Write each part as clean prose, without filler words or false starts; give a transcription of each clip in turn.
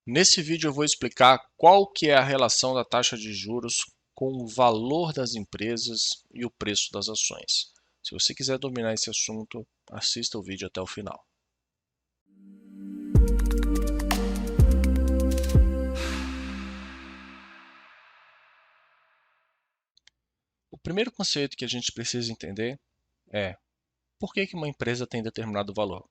Nesse vídeo eu vou explicar qual que é a relação da taxa de juros com o valor das empresas e o preço das ações. Se você quiser dominar esse assunto, assista o vídeo até o final. O primeiro conceito que a gente precisa entender é por que uma empresa tem determinado valor.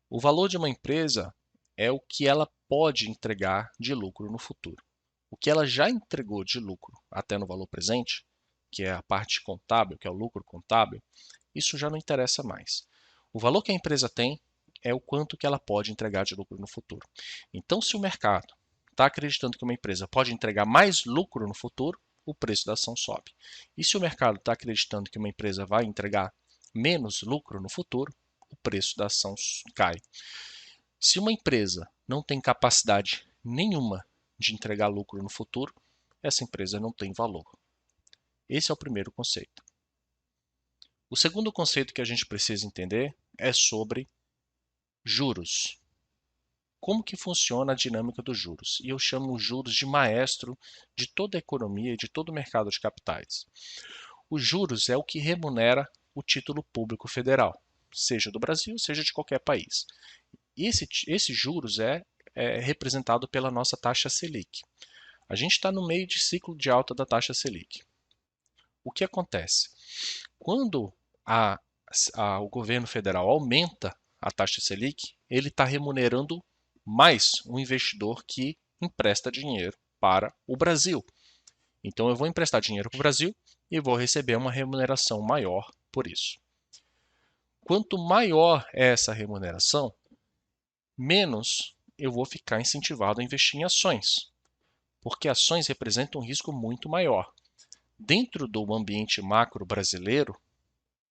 O valor de uma empresa é o que ela pode entregar de lucro no futuro. O que ela já entregou de lucro até no valor presente, que é a parte contábil, que é o lucro contábil, isso já não interessa mais. O valor que a empresa tem é o quanto que ela pode entregar de lucro no futuro. Então, se o mercado está acreditando que uma empresa pode entregar mais lucro no futuro, o preço da ação sobe. E se o mercado está acreditando que uma empresa vai entregar menos lucro no futuro, o preço da ação cai. Se uma empresa não tem capacidade nenhuma de entregar lucro no futuro, essa empresa não tem valor. Esse é o primeiro conceito. O segundo conceito que a gente precisa entender é sobre juros. Como que funciona a dinâmica dos juros? E eu chamo os juros de maestro de toda a economia e de todo o mercado de capitais. Os juros é o que remunera o título público federal, seja do Brasil, seja de qualquer país. Esse juros é representado pela nossa taxa Selic. A gente está no meio de ciclo de alta da taxa Selic. O que acontece? Quando o governo federal aumenta a taxa Selic, ele está remunerando mais um investidor que empresta dinheiro para o Brasil. Então eu vou emprestar dinheiro para o Brasil e vou receber uma remuneração maior por isso. Quanto maior é essa remuneração, menos eu vou ficar incentivado a investir em ações, porque ações representam um risco muito maior. Dentro do ambiente macro brasileiro,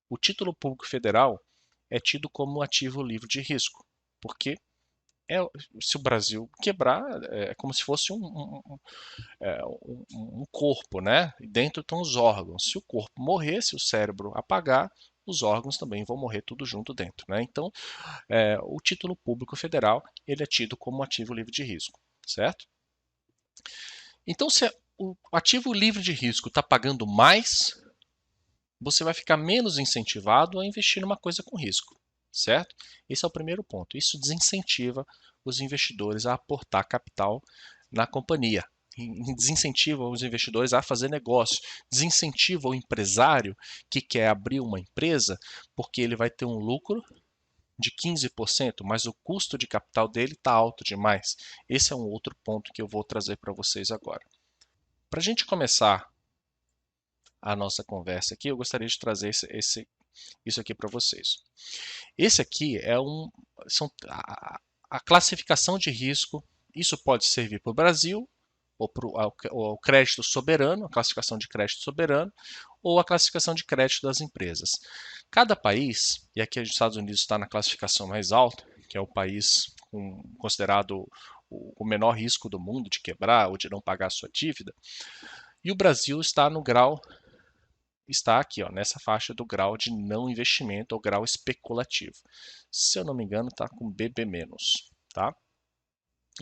o título público federal é tido como ativo livre de risco, porque se o Brasil quebrar, é como se fosse um corpo, né? E dentro estão os órgãos. Se o corpo morrer, se o cérebro apagar, os órgãos também vão morrer tudo junto dentro, né? Então, o título público federal ele é tido como ativo livre de risco, certo? Então, se o ativo livre de risco está pagando mais, você vai ficar menos incentivado a investir numa coisa com risco, certo? Esse é o primeiro ponto. Isso desincentiva os investidores a aportar capital na companhia. Desincentiva os investidores a fazer negócio, desincentiva o empresário que quer abrir uma empresa porque ele vai ter um lucro de 15%, mas o custo de capital dele está alto demais. Esse é um outro ponto que eu vou trazer para vocês agora. Para a gente começar a nossa conversa aqui, eu gostaria de trazer isso aqui para vocês. Esse aqui a classificação de risco. Isso pode servir para o Brasil, ou para o crédito soberano, a classificação de crédito soberano, ou a classificação de crédito das empresas. Cada país, e aqui os Estados Unidos está na classificação mais alta, que é o país considerado o menor risco do mundo de quebrar ou de não pagar a sua dívida, e o Brasil está aqui, ó, nessa faixa do grau de não investimento ou grau especulativo. Se eu não me engano, está com BB-, tá?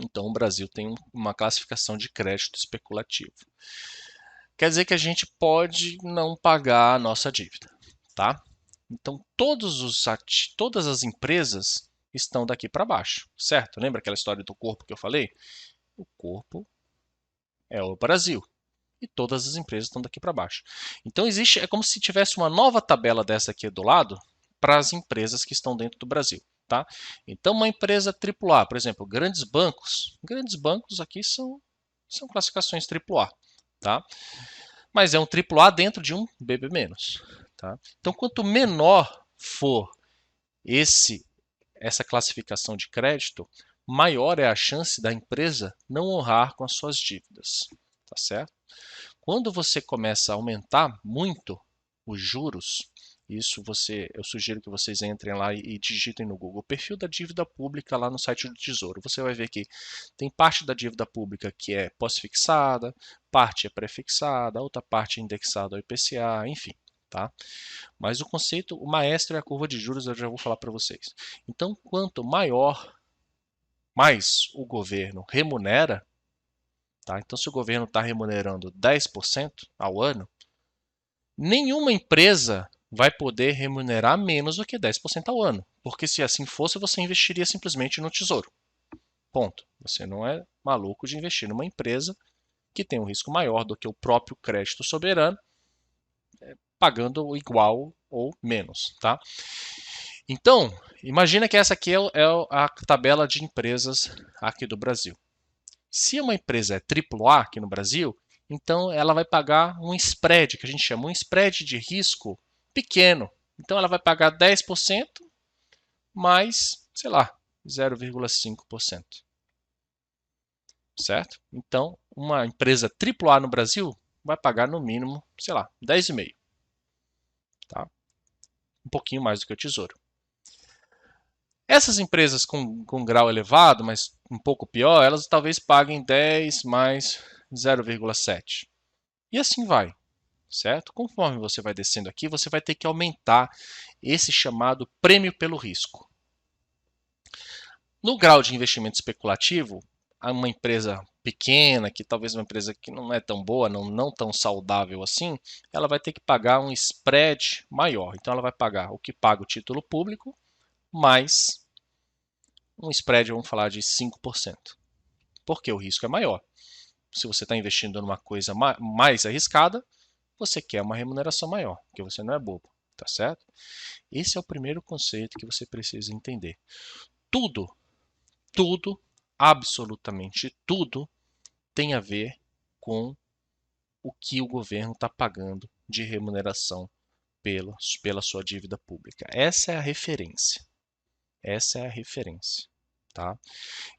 Então o Brasil tem uma classificação de crédito especulativo. Quer dizer que a gente pode não pagar a nossa dívida, tá? Então todas as empresas estão daqui para baixo, certo? Lembra aquela história do corpo que eu falei? O corpo é o Brasil e todas as empresas estão daqui para baixo. Então é como se tivesse uma nova tabela dessa aqui do lado para as empresas que estão dentro do Brasil. Tá? Então uma empresa AAA, por exemplo, grandes bancos aqui são classificações AAA. Tá? Mas é um AAA dentro de um BB-. Tá? Então quanto menor for essa classificação de crédito, maior é a chance da empresa não honrar com as suas dívidas. Tá certo? Quando você começa a aumentar muito os juros, eu sugiro que vocês entrem lá e digitem no Google perfil da dívida pública lá no site do Tesouro. Você vai ver que tem parte da dívida pública que é pós-fixada, parte é pré-fixada, outra parte é indexada ao IPCA, enfim. Tá? Mas o maestro é a curva de juros, eu já vou falar para vocês. Então, quanto maior mas o governo remunera, tá? Então, se o governo está remunerando 10% ao ano, nenhuma empresa vai poder remunerar menos do que 10% ao ano, porque se assim fosse, você investiria simplesmente no tesouro. Ponto. Você não é maluco de investir numa empresa que tem um risco maior do que o próprio crédito soberano, pagando igual ou menos, tá? Então, imagina que essa aqui é a tabela de empresas aqui do Brasil. Se uma empresa é AAA aqui no Brasil, então ela vai pagar um spread, que a gente chama um spread de risco pequeno. Então ela vai pagar 10% mais, sei lá, 0,5%. Certo? Então, uma empresa AAA no Brasil vai pagar no mínimo, sei lá, 10,5%. Tá? Um pouquinho mais do que o Tesouro. Essas empresas com grau elevado, mas um pouco pior, elas talvez paguem 10 mais 0,7. E assim vai, certo? Conforme você vai descendo aqui, você vai ter que aumentar esse chamado prêmio pelo risco. No grau de investimento especulativo, uma empresa pequena, que talvez uma empresa que não é tão boa, não tão saudável assim, ela vai ter que pagar um spread maior. Então ela vai pagar o que paga o título público, mais um spread, vamos falar, de 5%. Porque o risco é maior. Se você está investindo numa coisa mais arriscada, você quer uma remuneração maior, porque você não é bobo, tá certo? Esse é o primeiro conceito que você precisa entender. Tudo, absolutamente tudo, tem a ver com o que o governo está pagando de remuneração pela sua dívida pública. Essa é a referência. Essa é a referência. Tá?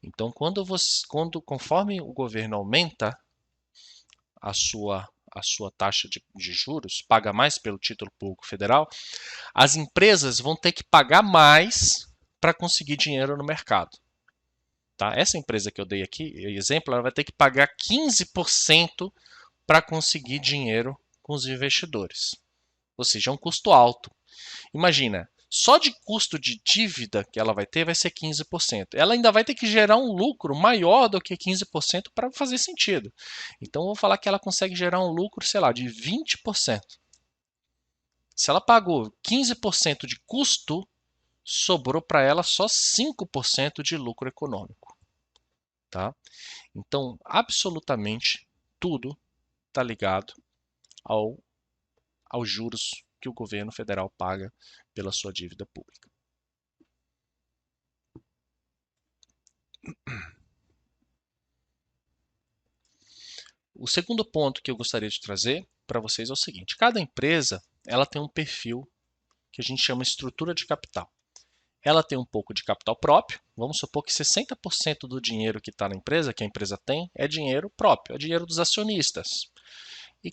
Então, conforme o governo aumenta a sua taxa de juros, paga mais pelo título público federal, as empresas vão ter que pagar mais para conseguir dinheiro no mercado. Tá? Essa empresa que eu dei aqui, exemplo, ela vai ter que pagar 15% para conseguir dinheiro com os investidores. Ou seja, é um custo alto. Imagina, só de custo de dívida que ela vai ter vai ser 15%. Ela ainda vai ter que gerar um lucro maior do que 15% para fazer sentido. Então, eu vou falar que ela consegue gerar um lucro, sei lá, de 20%. Se ela pagou 15% de custo, sobrou para ela só 5% de lucro econômico. Tá? Então, absolutamente tudo está ligado aos juros que o governo federal paga pela sua dívida pública. O segundo ponto que eu gostaria de trazer para vocês é o seguinte: cada empresa ela tem um perfil que a gente chama estrutura de capital. Ela tem um pouco de capital próprio. Vamos supor que 60% do dinheiro que está na empresa, que a empresa tem, é dinheiro próprio, é dinheiro dos acionistas. E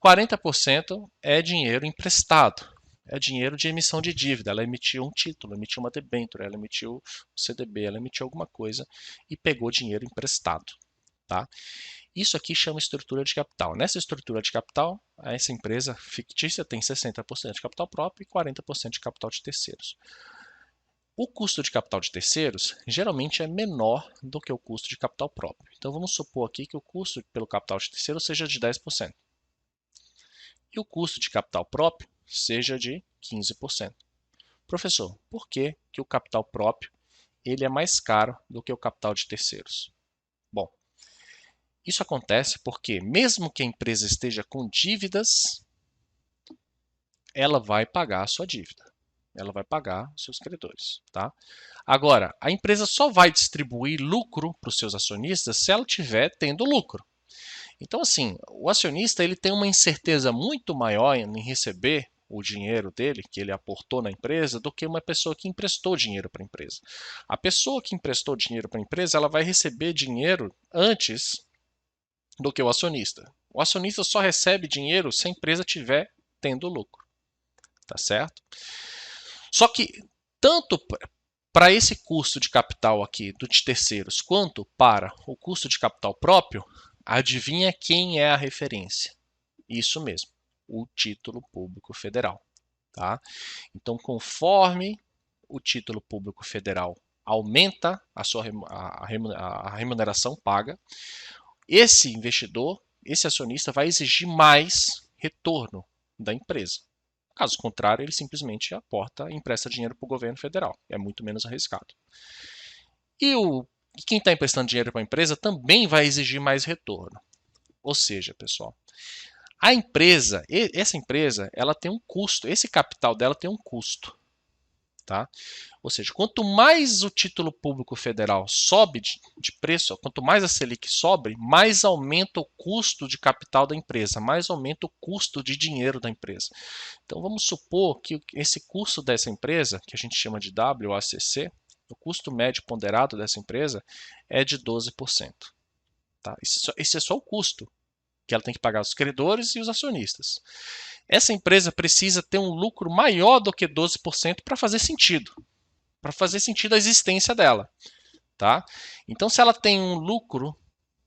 40% é dinheiro emprestado, é dinheiro de emissão de dívida. Ela emitiu um título, emitiu uma debênture, ela emitiu um CDB, ela emitiu alguma coisa e pegou dinheiro emprestado. Tá? Isso aqui chama estrutura de capital. Nessa estrutura de capital, essa empresa fictícia tem 60% de capital próprio e 40% de capital de terceiros. O custo de capital de terceiros geralmente é menor do que o custo de capital próprio. Então vamos supor aqui que o custo pelo capital de terceiro seja de 10%. E o custo de capital próprio seja de 15%. Professor, por que o capital próprio ele é mais caro do que o capital de terceiros? Bom, isso acontece porque mesmo que a empresa esteja com dívidas, ela vai pagar a sua dívida. Ela vai pagar os seus credores. Tá? Agora, a empresa só vai distribuir lucro para os seus acionistas se ela estiver tendo lucro. Então, assim, o acionista ele tem uma incerteza muito maior em receber o dinheiro dele, que ele aportou na empresa, do que uma pessoa que emprestou dinheiro para a empresa. A pessoa que emprestou dinheiro para a empresa, ela vai receber dinheiro antes do que o acionista. O acionista só recebe dinheiro se a empresa estiver tendo lucro. Tá certo? Só que tanto para esse custo de capital aqui de terceiros, quanto para o custo de capital próprio, adivinha quem é a referência? Isso mesmo, o título público federal. Tá? Então, conforme o título público federal aumenta a remuneração paga, esse investidor, esse acionista vai exigir mais retorno da empresa. Caso contrário, ele simplesmente aporta e empresta dinheiro para o governo federal. É muito menos arriscado. E quem está emprestando dinheiro para a empresa também vai exigir mais retorno. Ou seja, pessoal, essa empresa, ela tem um custo, esse capital dela tem um custo. Tá? Ou seja, quanto mais o título público federal sobe de preço, quanto mais a Selic sobe, mais aumenta o custo de capital da empresa, mais aumenta o custo de dinheiro da empresa. Então vamos supor que esse custo dessa empresa, que a gente chama de WACC, o custo médio ponderado dessa empresa é de 12%. Tá? Esse é só o custo que ela tem que pagar os credores e os acionistas. Essa empresa precisa ter um lucro maior do que 12% para fazer sentido. Para fazer sentido a existência dela. Tá? Então, se ela tem um lucro,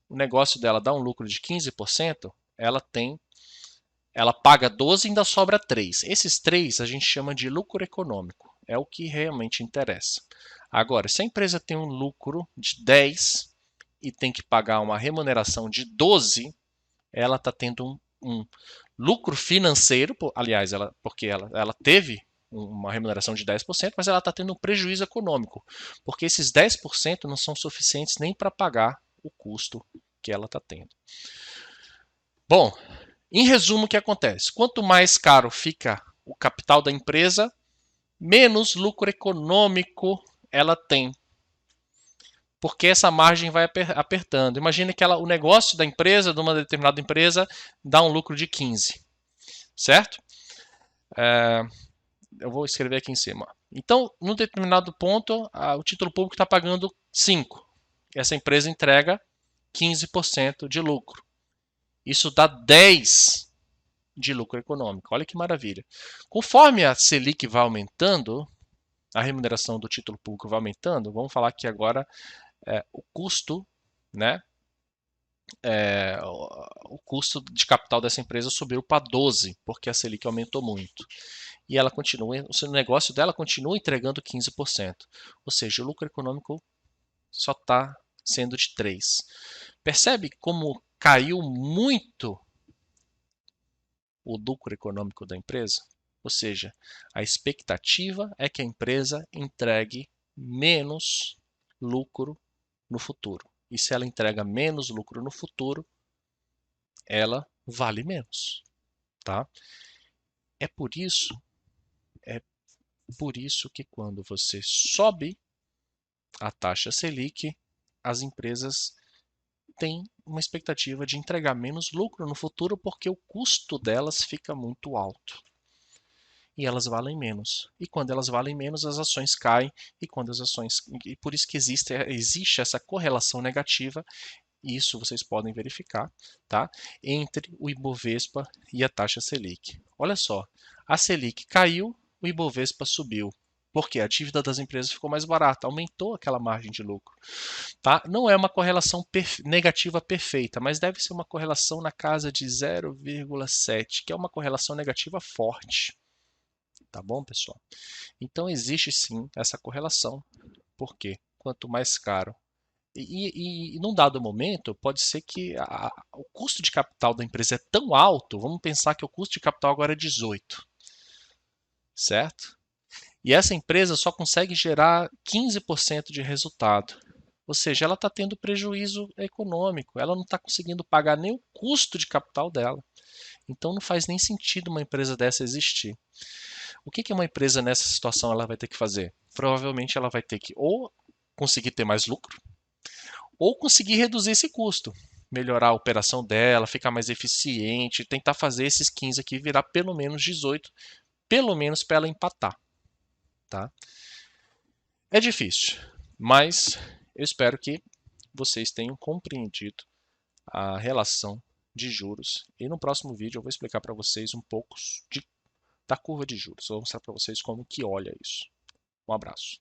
o negócio dela dá um lucro de 15%, ela paga 12 e ainda sobra 3. Esses 3 a gente chama de lucro econômico. É o que realmente interessa. Agora, se a empresa tem um lucro de 10 e tem que pagar uma remuneração de 12, ela está tendo um lucro financeiro, aliás, porque ela teve uma remuneração de 10%, mas ela está tendo um prejuízo econômico, porque esses 10% não são suficientes nem para pagar o custo que ela está tendo. Bom, em resumo, o que acontece? Quanto mais caro fica o capital da empresa, menos lucro econômico ela tem, porque essa margem vai apertando. Imagine que o negócio da empresa, de uma determinada empresa, dá um lucro de 15, certo? Eu vou escrever aqui em cima. Então, num determinado ponto, o título público está pagando 5. Essa empresa entrega 15% de lucro. Isso dá 10 de lucro econômico. Olha que maravilha. Conforme a Selic vai aumentando, a remuneração do título público vai aumentando, vamos falar que agora o custo, né? O custo de capital dessa empresa subiu para 12, porque a Selic aumentou muito. E ela continua, o negócio dela continua entregando 15%. Ou seja, o lucro econômico só está sendo de 3. Percebe como caiu muito o lucro econômico da empresa? Ou seja, a expectativa é que a empresa entregue menos lucro no futuro. E se ela entrega menos lucro no futuro, ela vale menos. Tá? É por isso que quando você sobe a taxa Selic, as empresas têm uma expectativa de entregar menos lucro no futuro porque o custo delas fica muito alto. E elas valem menos. E quando elas valem menos, as ações caem. E por isso que existe essa correlação negativa, e isso vocês podem verificar, tá? Entre o Ibovespa e a taxa Selic. Olha só, a Selic caiu, o Ibovespa subiu. Porque a dívida das empresas ficou mais barata, aumentou aquela margem de lucro. Tá? Não é uma correlação negativa perfeita, mas deve ser uma correlação na casa de 0,7, que é uma correlação negativa forte. Tá bom, pessoal? Então existe sim essa correlação, porque quanto mais caro. E num dado momento, pode ser que o custo de capital da empresa é tão alto, vamos pensar que o custo de capital agora é 18, certo? E essa empresa só consegue gerar 15% de resultado. Ou seja, ela está tendo prejuízo econômico, ela não está conseguindo pagar nem o custo de capital dela. Então não faz nem sentido uma empresa dessa existir. O que uma empresa nessa situação ela vai ter que fazer? Provavelmente ela vai ter que ou conseguir ter mais lucro, ou conseguir reduzir esse custo, melhorar a operação dela, ficar mais eficiente, tentar fazer esses 15 aqui virar pelo menos 18, pelo menos para ela empatar. Tá? É difícil, mas eu espero que vocês tenham compreendido a relação de juros. E no próximo vídeo eu vou explicar para vocês um pouco da curva de juros. Eu vou mostrar para vocês como que olha isso. Um abraço.